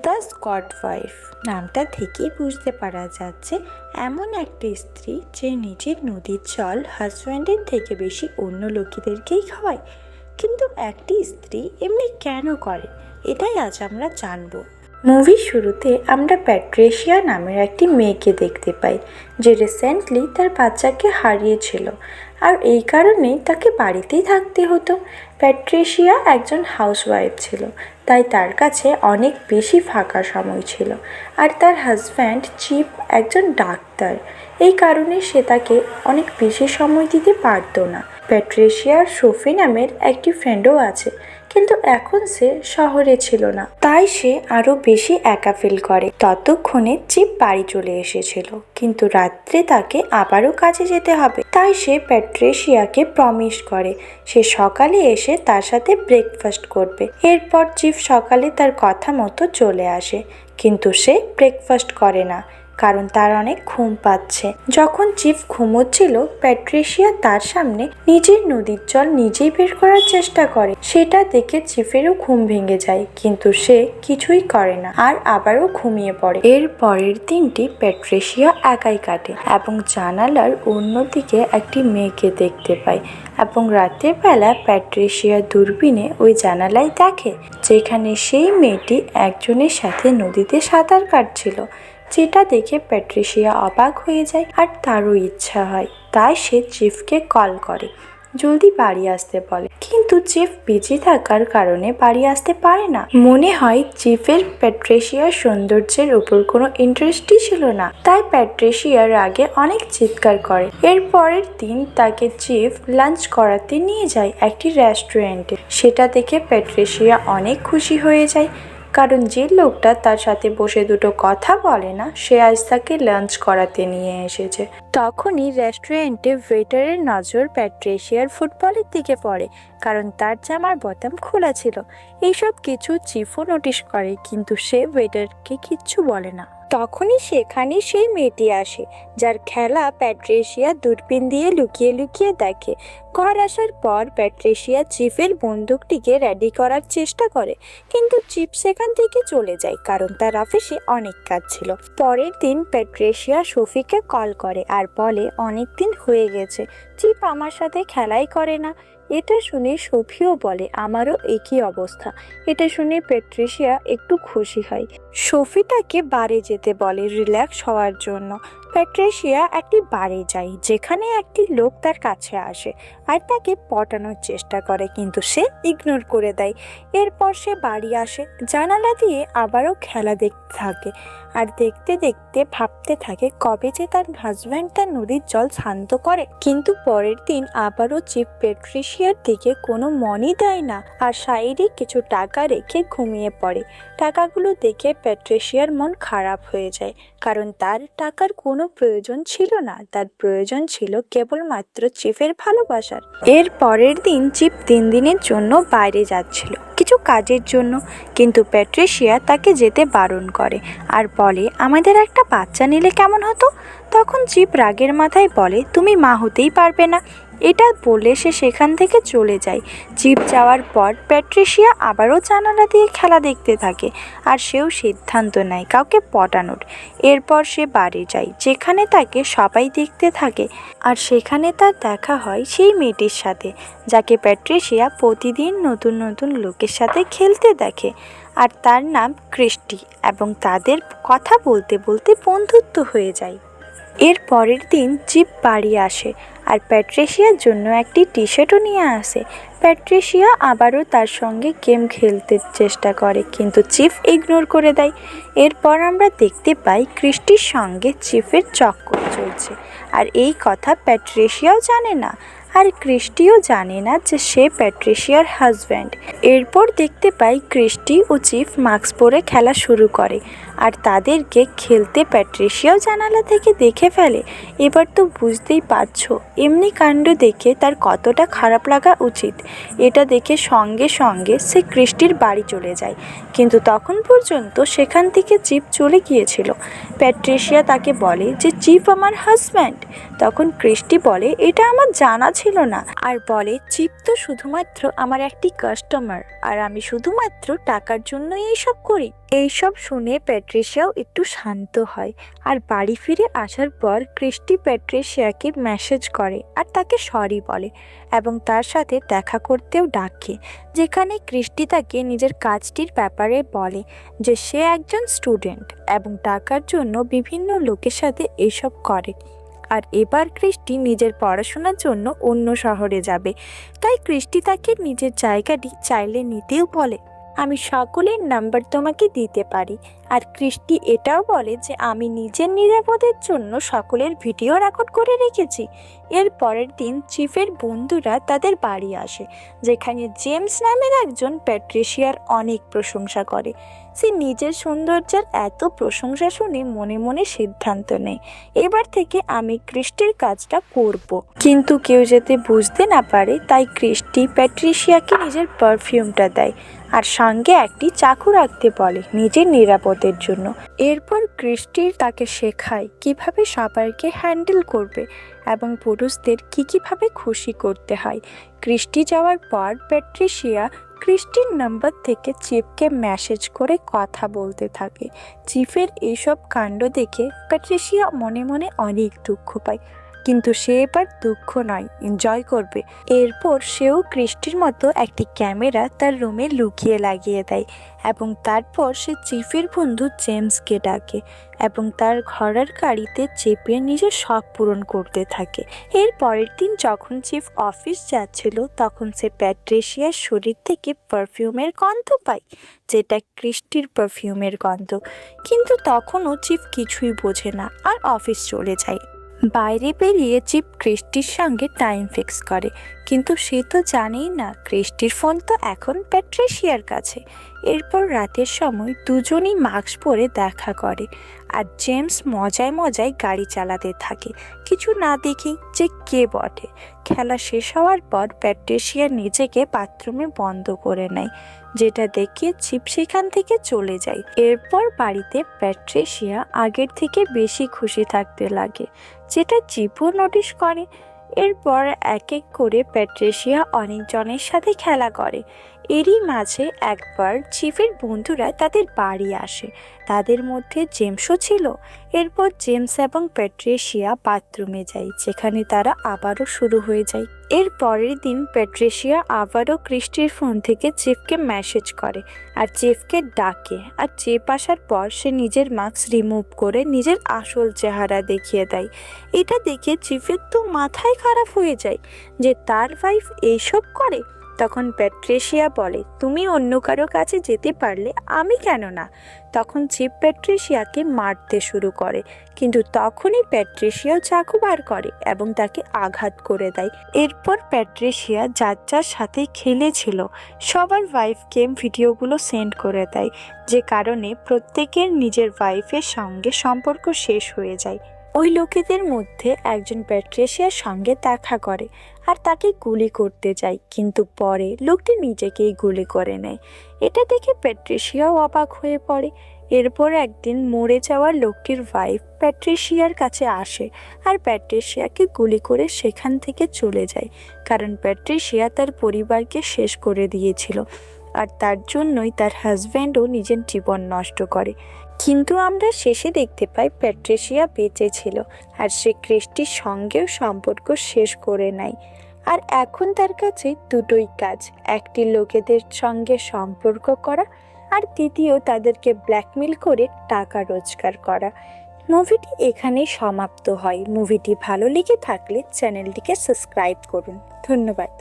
The Scott wife নামটা থেকেই বুঝতে পারা যাচ্ছে এমন একটি স্ত্রী যে নিজের নদীর জল হাজব্যান্ডের থেকে বেশি অন্য লোকেদেরকেই খাওয়ায়। কিন্তু একটি স্ত্রী এমনি কেন করে, এটাই আজ আমরা জানবো। মুভির শুরুতে আমরা প্যাট্রিসিয়া নামের একটি মেয়েকে দেখতে পাই যে রিসেন্টলি তার বাচ্চাকে হারিয়েছিল, আর এই কারণেই তাকে বাড়িতেই থাকতে হতো। প্যাট্রিসিয়া একজন হাউসওয়াইফ ছিল, তাই তার কাছে অনেক বেশি ফাঁকা সময় ছিল। আর তার হাজব্যান্ড চিপ একজন ডাক্তার, এই কারণে সে তাকে অনেক বেশি সময় দিতে পারতো না। প্যাট্রিসিয়ার সোফি নামের একটি ফ্রেন্ডও আছে, কিন্তু এখন সে শহরে ছিল না, তাই সে আরো বেশি একা ফিল করে। ততক্ষণে চিপ বাড়ি চলে এসেছিল, কিন্তু রাত্রে তাকে আবারও কাজে যেতে হবে, তাই সে প্যাট্রিসিয়াকে প্রমিস করে সে সকালে এসে তার সাথে ব্রেকফাস্ট করবে। এরপর চিপ সকালে তার কথা মতো চলে আসে, কিন্তু সে ব্রেকফাস্ট করে না কারণ তার অনেক ঘুম পাচ্ছে। যখন চিপ ঘুমোচ্ছিল, প্যাট্রিসিয়া তার সামনে নিজের নদীর জল নিজেই বের করার চেষ্টা করে। সেটা দেখে চিফেরও ঘুম ভেঙে যায়, কিন্তু সে কিছুই করে না আর আবারও ঘুমিয়ে পড়ে। এর পরের দিনটি প্যাট্রিসিয়া একাই কাটে এবং জানালার অন্যদিকে একটি মেয়েকে দেখতে পায়, এবং রাতের বেলা প্যাট্রিসিয়া দূরবীনে ওই জানালায় দেখে যেখানে সেই মেয়েটি একজনের সাথে নদীতে সাঁতার কাটছিল, যেটা দেখে প্যাট্রিসিয়া অবাক হয়ে যায় আর তারও ইচ্ছা হয়। তাই সে চিফকে কল করে জলদি বাড়ি আসতে বলে, কিন্তু চিফ বিজি থাকার কারণে বাড়ি আসতে পারে না। মনে হয় চিফের প্যাট্রিসিয়ার সৌন্দর্যের উপর কোনো ইন্টারেস্টই ছিল না, তাই প্যাট্রিসিয়ার রাগে অনেক চিৎকার করে। এর পরের দিন তাকে চিফ লাঞ্চ করাতে নিয়ে যায় একটি রেস্টুরেন্টে। সেটা দেখে প্যাট্রিসিয়া অনেক খুশি হয়ে যায়, কারণ যে লোকটা তার সাথে বসে দুটো কথা বলে না, সে আজ তাকে লাঞ্চ করাতে নিয়ে এসেছে। তখনই রেস্টুরেন্টে ওয়েটারের নজর প্যাট্রিসিয়ার ফুটবলের দিকে পড়ে, কারণ তার জামার বোতাম খোলা ছিল। এইসব কিছু চিফও নোটিশ করে, কিন্তু সে ওয়েটারকে কিচ্ছু বলে না। তখনই সেখানে সেই মেয়েটি আসে, যার খেলা প্যাট্রিসিয়া দূরবীন দিয়ে লুকিয়ে লুকিয়ে দেখে। ঘর আসার পর প্যাট্রিসিয়া চিফের বন্দুকটিকে রেডি করার চেষ্টা করে, কিন্তু চিফ সেখান থেকে চলে যায় কারণ তার অফিসে অনেক কাজ ছিল। পরের দিন প্যাট্রিসিয়া সোফিকে কল করে আর বলে অনেক দিন হয়ে গেছে চিফ আমার সাথে খেলাই করে না। এটা শুনে সোফিও বলে আমারও একই অবস্থা। এটা শুনে প্যাট্রিসিয়া একটু খুশি হয়। সোফি তাকে বারে যেতে বলে রিল্যাক্স হওয়ার জন্য। প্যাট্রিসিয়া একটি বারে যায় যেখানে একটি লোক তার কাছে আসে আর তাকে পটানোর চেষ্টা করে, কিন্তু সে ইগনোর করে দেয়। এরপর সে বাড়ি আসে, জানালা দিয়ে আবারও খেলা দেখতে থাকে আর দেখতে দেখতে ভাবতে থাকে কবে যে তার হাজব্যান্ড তার নদীর জল শান্ত করে। কিন্তু পরের দিন আবারও চিফ প্যাট্রিসিয়ার দিকে কোনো মনই দেয় না আর সাইডে কিছু টাকা রেখে ঘুমিয়ে পড়ে। টাকাগুলো দেখে প্যাট্রিসিয়ার মন খারাপ হয়ে যায়, কারণ তার টাকার কোনো প্রয়োজন ছিল না, তার প্রয়োজন ছিল কেবলমাত্র চিফের ভালোবাসার। এর পরের দিন চিফ 3 দিনের জন্য বাইরে যাচ্ছিল কিছু কাজের জন্য, কিন্তু প্যাট্রিসিয়া তাকে যেতে বারণ করে আর বলে আমাদের একটা বাচ্চা নিলে কেমন হতো। তখন চিফ রাগের মাথায় বলে তুমি মা হতেই পারবে না। এটা বলে সে সেখান থেকে চলে যায়। চিফ যাওয়ার পর প্যাট্রিসিয়া আবারও জানালা দিয়ে খেলা দেখতে থাকে আর সেও সিদ্ধান্ত নেয় কাউকে পটানোর। এরপর সে বাড়ি যায় যেখানে তাকে সবাই দেখতে থাকে, আর সেখানে তার দেখা হয় সেই মেয়েটির সাথে যাকে প্যাট্রিসিয়া প্রতিদিন নতুন নতুন লোকের সাথে খেলতে দেখে, আর তার নাম ক্রিস্টি, এবং তাদের কথা বলতে বলতে বন্ধুত্ব হয়ে যায়। এর পরের দিন চিফ বাড়ি আসে আর প্যাট্রিসিয়ার জন্য একটি টি শার্টও নিয়ে আসে। প্যাট্রিসিয়া আবারও তার সঙ্গে গেম খেলতে চেষ্টা করে, কিন্তু চিফ ইগনোর করে দেয়। এরপর আমরা দেখতে পাই ক্রিস্টির সঙ্গে চিফের চক্কর চলছে, আর এই কথা প্যাট্রিসিয়াও জানে না, আর ক্রিস্টিও জানে না যে সে প্যাট্রিসিয়ার হাজব্যান্ড। এরপর দেখতে পাই ক্রিস্টি ও চিফ মাস্ক পরে খেলা শুরু করে, আর তাদেরকে খেলতে প্যাট্রিসিয়াও জানালা থেকে দেখে ফেলে। এবার তো বুঝতেই পারছো এমনি কাণ্ড দেখে তার কতটা খারাপ লাগা উচিত। এটা দেখে সঙ্গে সঙ্গে সে ক্রিস্টির বাড়ি চলে যায়, কিন্তু তখন পর্যন্ত সেখান থেকে চিফ চলে গিয়েছিল। প্যাট্রিশিয়া তাকে বলে যে চিফ আমার হাজব্যান্ড। তখন ক্রিস্টি বলে এটা আমার জানা ছিল না, আর বলে চিফ তো শুধুমাত্র আমার একটি কাস্টমার, আর আমি শুধুমাত্র টাকার জন্যই এইসব করি। এইসব শুনে প্যাট্রিশিয়াও একটু শান্ত হয়। আর বাড়ি ফিরে আসার পর ক্রিস্টি প্যাট্রিশিয়াকে মেসেজ করে আর তাকে সরি বলে এবং তার সাথে দেখা করতেও ডাকে, যেখানে ক্রিস্টি তাকে নিজের কাজটির ব্যাপারে বলে যে সে একজন স্টুডেন্ট এবং টাকার জন্য বিভিন্ন লোকের সাথে এসব করে। আর এবার ক্রিস্টি নিজের পড়াশোনার জন্য অন্য শহরে যাবে, তাই ক্রিস্টি তাকে নিজের জায়গাটি চাইলে নিতেও বলে। আমি সকলের নাম্বার তোমাকে দিতে পারি। আর ক্রিস্টি এটাও বলে যে আমি নিজের নিরাপদের জন্য সকলের ভিডিও রেকর্ড করে রেখেছি। এর পরের দিন চিফের বন্ধুরা তাদের বাড়ি আসে, যেখানে জেমস নামের একজন প্যাট্রিশিয়ার অনেক প্রশংসা করে। সে নিজের সৌন্দর্যের এত প্রশংসা শুনে মনে মনে সিদ্ধান্ত নেয় এবার থেকে আমি ক্রিস্টির কাজটা করব। কিন্তু কেউ যাতে বুঝতে না পারে তাই ক্রিস্টি প্যাট্রিশিয়াকে নিজের পারফিউমটা দেয় আর সঙ্গে একটি চাকু রাখতে বলে নিজের নিরাপদের জন্য। এরপর ক্রিস্টির তাকে শেখায় কিভাবে সবাইকে হ্যান্ডেল করবে এবং পুরুষদের কীভাবে খুশি করতে হয়। ক্রিস্টি যাওয়ার পর প্যাট্রিশিয়া ক্রিস্টির নাম্বার থেকে চিফকে মেসেজ করে কথা বলতে থাকে। চিফের এইসব কাণ্ড দেখে প্যাট্রিশিয়া মনে মনে অনেক দুঃখ পায়, কিন্তু সে এবার দুঃখ নয়, এনজয় করবে। এরপর সেও ক্রিস্টির মতো একটি ক্যামেরা তার রুমে লুকিয়ে লাগিয়ে দেয় এবং তারপর সে চিফের বন্ধু জেমসকে ডাকে এবং তার ঘরের গাড়িতে চেপে নিজের শখ পূরণ করতে থাকে। এর পরের দিন যখন চিফ অফিস যাচ্ছিল তখন সে প্যাট্রিশিয়ার শরীর থেকে পারফিউমের গন্ধ পায়, যেটা ক্রিস্টির পারফিউমের গন্ধ। কিন্তু তখনও চিফ কিছুই বোঝে না আর অফিস চলে যায়। বাইরে বেরিয়ে চিফ ক্রিস্টির সঙ্গে টাইম ফিক্স করে, কিন্তু সে তো জানেই না ক্রিস্টির ফোন তো এখন প্যাট্রিশিয়ার কাছে। এরপর রাতের সময় দুজনই মাস্ক পরে দেখা করে আর জেমস মজায় মজায় গাড়ি চালাতে থাকে, কিছু না দেখি যে কে বটে। খেলা শেষ হওয়ার পর প্যাট্রিশিয়া নিজেকে বাথরুমে বন্ধ করে নেয়, যেটা দেখে চিফ সেখান থেকে চলে যায়। এরপর বাড়িতে প্যাট্রিশিয়া আগের থেকে বেশি খুশি থাকতে লাগে, যেটা চিফও নোটিশ করে। এরপর এক এক করে প্যাট্রিশিয়া অনেকজনের সাথে খেলা করে। এরই মাঝে একবার চিফের বন্ধুরা তাদের বাড়ি আসে, তাদের মধ্যে জেমসও ছিল। এরপর জেমস এবং প্যাট্রিশিয়া বাথরুমে যায়, যেখানে তারা আবারও শুরু হয়ে যায়। এর পরের দিন প্যাট্রিশিয়া আবারও ক্রিস্টির ফোন থেকে চিফকে মেসেজ করে আর চিফকে ডাকে, আর চিফ আসার পর সে নিজের মাস্ক রিমুভ করে নিজের আসল চেহারা দেখিয়ে দেয়। এটা দেখে চিফের তো মাথায় খারাপ হয়ে যায় যে তার ওয়াইফ এইসব করে। তখন প্যাট্রিশিয়া বলে তুমি অন্য কারো কাছে যেতে পারলে আমি কেন না। তখন চিফ প্যাট্রিশিয়াকে মারতে শুরু করে, কিন্তু তখনই প্যাট্রিশিয়াও চাকু বার করে এবং তাকে আঘাত করে দেয়। এরপর প্যাট্রিশিয়া যার যার সাথে খেলেছিল সবার ওয়াইফকে ভিডিওগুলো সেন্ড করে দেয়, যে কারণে প্রত্যেকের নিজের ওয়াইফের সঙ্গে সম্পর্ক শেষ হয়ে যায়। ওই লোকেদের মধ্যে একজন প্যাট্রিশিয়ার সঙ্গে দেখা করে আর তাকে গুলি করতে যায়, কিন্তু পরে লোকটি নিজেকেই গুলি করে নেয়। এটা দেখে প্যাট্রিশিয়াও অবাক হয়ে পড়ে। এরপর একদিন মরে যাওয়ার লোকটির ওয়াইফ প্যাট্রিশিয়ার কাছে আসে আর প্যাট্রিশিয়াকে গুলি করে সেখান থেকে চলে যায়, কারণ প্যাট্রিশিয়া তার পরিবারকে শেষ করে দিয়েছিল আর তার জন্যই তার হাজব্যান্ডও নিজের জীবন নষ্ট করে। কিন্তু আমরা শেষে দেখতে পাই প্যাট্রিশিয়া বেঁচে ছিল আর সে ক্রিস্টির সঙ্গেও সম্পর্ক শেষ করে নেয়। আর এখন তার কাছে দুটোই কাজ, একটি লোকেদের সঙ্গে সম্পর্ক করা আর দ্বিতীয় তাদেরকে ব্ল্যাকমেল করে টাকা রোজগার করা। মুভিটি এখানেই সমাপ্ত হয়। মুভিটি ভালো লেগে থাকলে চ্যানেলটিকে সাবস্ক্রাইব করুন। ধন্যবাদ।